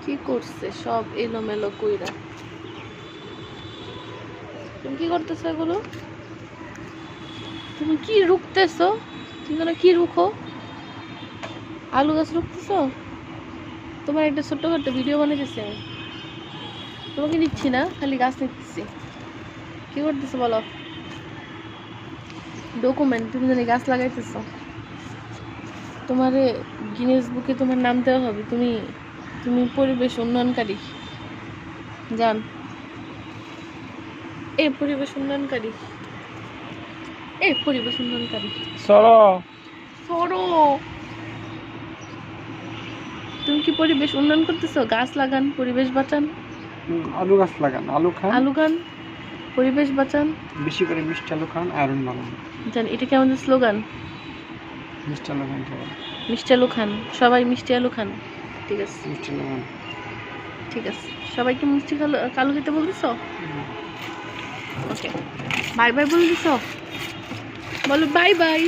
কি করছে সব এলোমেলো কইরা? তুমি কি করতেছো এগুলো? তুমি কি রুখতেছো? তুমি যেন কি রুখো? আলু গাছ রুখতেছো? তোমার একটা ছোট্টখাটো ভিডিও বানাইতেছি আমি। তোমাকে নিচ্ছি না, খালি গাছ নিতেছি। কি করতেছো বলো? ডকুমেন্ট, তুমি জানি গাছ লাগাইতেছো। তোমারে গিনেস বুকে তোমার নাম দেওয়া হবে। তুমি তুমি পরিবেশ উন্নয়নকারী। জান, এ পরিবেশ উন্নয়নকারী, এ পরিবেশ উন্নয়নকারী। সরো সরো। তুমি কি পরিবেশ উন্নয়ন করতেছো? গাছ লাগান, পরিবেশ বাঁচান। আলু গাছ লাগান, আলু খান, আলু খান, পরিবেশ বাঁচান। বেশি করে মিষ্টি আলু খান, আয়রন বানান। জান, এটা কি আমাদের স্লোগান? মিষ্টি আলু খান খাবেন, মিষ্টি আলু খান, সবাই মিষ্টি আলু খান। ঠিক আছে, মিষ্টি আলু খান। ঠিক আছে। সবাইকে মিষ্টি কালু খেতে বলতেছো? ওকে, বাই বাই বলে দিছো? বলো বাই বাই।